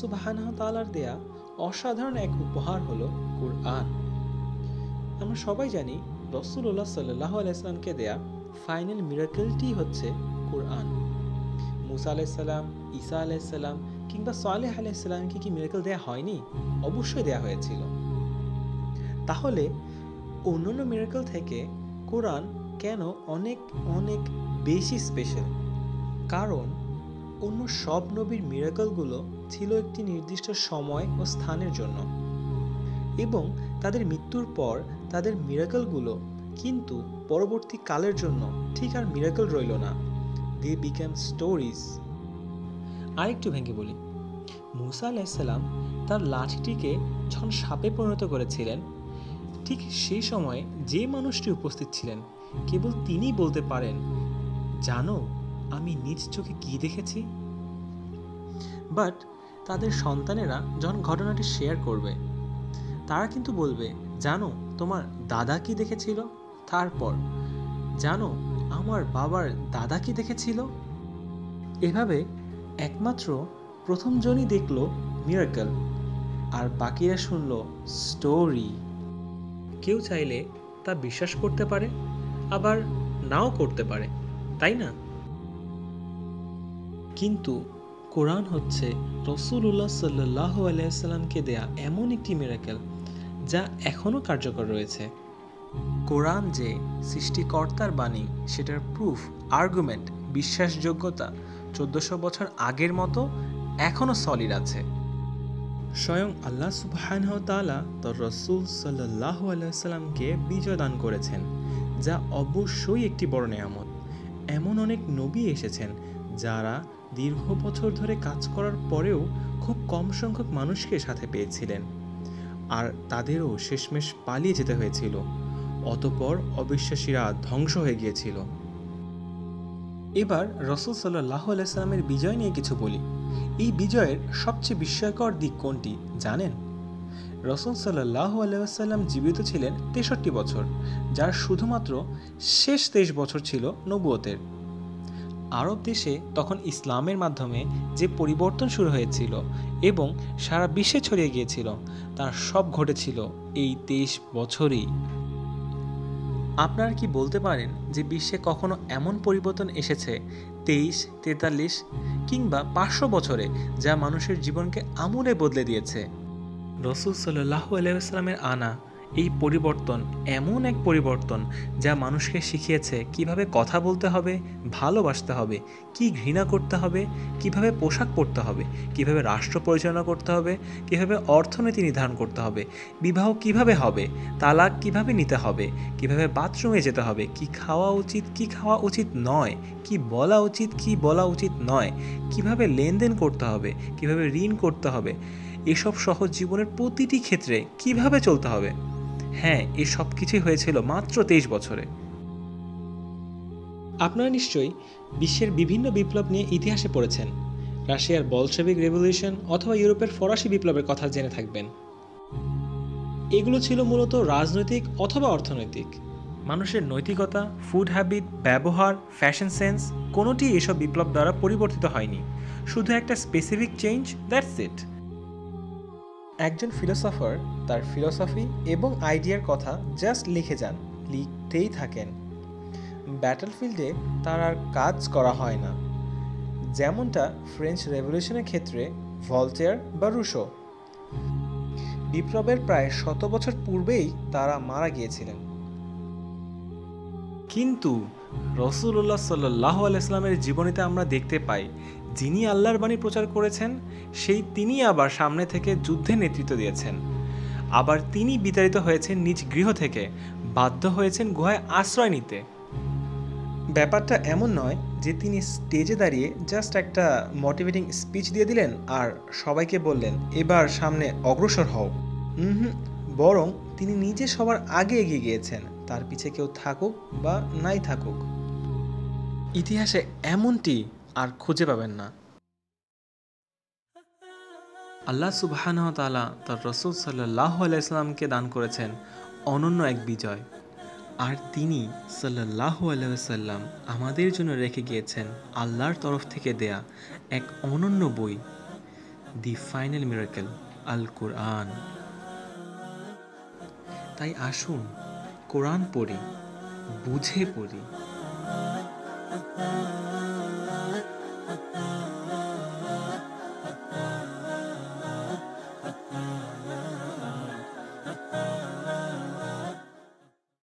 সুবহানাহু ওয়া তাআলার দেয়া অসাধারণ এক উপহার হলো কুরআন। আমরা সবাই জানি রাসূলুল্লাহ সাল্লাল্লাহু আলাইহি ওয়াসাল্লামকে দেয়া ফাইনাল মিরাকেলটি হচ্ছে কুরআন। মুসা আলাইহিস সালাম, ঈসা আলাইহিস সালাম কিংবা সালেহ আলাইহিস সালামকে কি মিরাকেল দেয়া হয়নি? অবশ্যই দেয়া হয়েছিল। তাহলে অন্যান্য মিরাকেল থেকে কোরআন কেন অনেক অনেক বেশি স্পেশাল? কারণ অন্য সব নবীর মিরাকেলগুলো ছিল একটি নির্দিষ্ট সময় ও স্থানের জন্য, এবং তাদের মৃত্যুর পর তাদের মিরাকেলগুলো কিন্তু পরবর্তী কালের জন্য ঠিক আর মিরাকেল রইল না, দে বিকেম স্টোরিজ। আরেকটু ভেঙে বলি, মুসা আলাইহিস সালাম তার লাঠিটিকে যখন সাপে পরিণত করেছিলেন, ঠিক সেই সময় যে মানুষটি উপস্থিত ছিলেন কেবল তিনিই বলতে পারেন, জানো আমি নিজ চোখে কি দেখেছি? বাট তাদের সন্তানেরা যখন ঘটনাটি শেয়ার করবে, তারা কিন্তু বলবে, জানো তোমার দাদা কি দেখেছিল? তারপর জানো আমার বাবার দাদা কি দেখেছিল? এভাবে একমাত্র প্রথম জনই দেখলো মিরাকেল, আর বাকিরা শুনলো স্টোরি। কেউ চাইলে তা বিশ্বাস করতে পারে, আবার নাও করতে পারে, তাই না? কিন্তু কোরআন হচ্ছে রাসূলুল্লাহ সাল্লাল্লাহু আলাইহি ওয়াসাল্লামকে দেয়া এমন একটি মিরাকেল যা এখনও কার্যকর রয়েছে। কোরআন যে সৃষ্টিকর্তার বাণী, সেটার প্রুফ, আর্গুমেন্ট, বিশ্বাসযোগ্যতা 1400 বছর আগের মতো এখনও সলিড আছে। স্বয়ং আল্লাহ সুবহানাহু ওয়া তাআলা তার রাসূল সাল্লাল্লাহু আলাইহি ওয়াসাল্লামকে বিজয় দান করেছেন, যা অবশ্যই একটি বড় নেয়ামত। এমন অনেক নবী এসেছেন যারা দীর্ঘ বছর ধরে কাজ করার পরেও খুব কম সংখ্যক মানুষকে সাথে পেয়েছিলেন, আর তাদেরও শেষমেশ পালিয়ে যেতে হয়েছিল। অতঃপর অবিশ্বাসীরা ধ্বংস হয়ে গিয়েছিল। এবার রাসূল সাল্লাল্লাহু আলাইহি ওয়াসাল্লামের বিজয় নিয়ে কিছু বলি। এই বিজয়ের সবচেয়ে বিস্ময়কর দিক কোনটি জানেন? রাসূল সাল্লাল্লাহু আলাইহি ওয়াসাল্লাম জীবিত ছিলেন 63 বছর, যার শুধুমাত্র শেষ 23 বছর ছিল নবুয়তের। আরব দেশে তখন ইসলামের মাধ্যমে যে পরিবর্তন শুরু হয়েছিল এবং সারা বিশ্বে ছড়িয়ে গিয়েছিল, তার সব ঘটেছিল এই 23 বছরেই। আপনারা কি বলতে পারেন যে বিশ্বে কখনো এমন পরিবর্তন এসেছে 23, 43 কিংবা 500 বছরে, যা মানুষের জীবনকে আমূলে বদলে দিয়েছে? রাসূল সাল্লাল্লাহু আলাইহি ওয়াসাল্লামের আনা এই পরিবর্তন এমন এক পরিবর্তন যা মানুষকে শিখিয়েছে কিভাবে কথা বলতে হবে, ভালোবাসতে হবে, কি ঘৃণা করতে হবে, কিভাবে পোশাক পরতে হবে, কিভাবে রাষ্ট্র পরিচালনা করতে হবে, কিভাবে অর্থনীতি নির্ধারণ করতে হবে, বিবাহ কিভাবে হবে, তালাক কিভাবে নিতে হবে, কিভাবে বাথরুমে যেতে হবে, কি খাওয়া উচিত কি খাওয়া উচিত নয়, কি বলা উচিত কি বলা উচিত নয়, কিভাবে লেনদেন করতে হবে, কিভাবে ঋণ করতে হবে, এসব সহজ জীবনের প্রতিটি ক্ষেত্রে কিভাবে চলতে হবে। হ্যাঁ, এই সব কিছুই হয়েছিল মাত্র 23 বছরে। আপনারা নিশ্চয়ই বিশ্বের বিভিন্ন বিপ্লব নিয়ে ইতিহাসে পড়েছেন। রাশিয়ার বলশেভিক রেভলিউশন অথবা ইউরোপের ফরাসি বিপ্লবের কথা জেনে থাকবেন। এগুলো ছিল মূলত রাজনৈতিক অথবা অর্থনৈতিক। মানুষের নৈতিকতা, ফুড হ্যাবিট, ব্যবহার, ফ্যাশন সেন্স কোনোটি এসব বিপ্লব দ্বারা পরিবর্তিত হয়নি, শুধু একটা স্পেসিফিক চেঞ্জ, দ্যাটস ইট। একজন ফিলোসফার তার ফিলোসফি এবং আইডিয়ার কথা জাস্ট লিখে যান, লিখতেই থাকেন। ব্যাটলফিল্ডে তার আর কাজ করা হয় না, যেমনটা ফ্রেঞ্চ রেভলিউশনের ক্ষেত্রে ভলতেয়ার বা রুশো। বিপ্লবের প্রায় 100 বছর পূর্বেই তারা মারা গিয়েছিলেন। কিন্তু রাসূলুল্লাহ সাল্লাল্লাহু আলাইহি ওয়াসাল্লামের জীবনীতে আমরা দেখতে পাই, যিনি আল্লাহর বাণী প্রচার করেছেন, সেই তিনি আবার সামনে থেকে যুদ্ধের নেতৃত্ব দিয়েছেন। আবার তিনি বিতাড়িত হয়েছেন নিজ গৃহ থেকে, বাধ্য হয়েছেন গুহায় আশ্রয় নিতে। ব্যাপারটা এমন নয় যে তিনি স্টেজে দাঁড়িয়ে জাস্ট একটা মোটিভেটিং স্পিচ দিয়ে দিলেন আর সবাইকে বললেন, এবার সামনে অগ্রসর হও। বরং তিনি নিজে সবার আগে এগিয়ে গিয়েছেন, তার পিছে কেউ থাকুক বা নাই থাকুক। ইতিহাসে এমনটি আর খুঁজে পাবেন না। আল্লাহ সুবহানাহু ওয়া তাআলা তার রাসূল সাল্লাল্লাহু আলাইহি ওয়াসাল্লামকে দান করেছেন অনন্য এক বিজয়, আর তিনি সাল্লাল্লাহু আলাইহি ওয়াসাল্লাম আমাদের জন্য রেখে গিয়েছেন আল্লাহর তরফ থেকে দেয়া এক অনন্য বই, দি ফাইনাল মিরাকেল আল কোরআন। তাই আসুন কোরআন পড়ি, বুঝে পড়ি।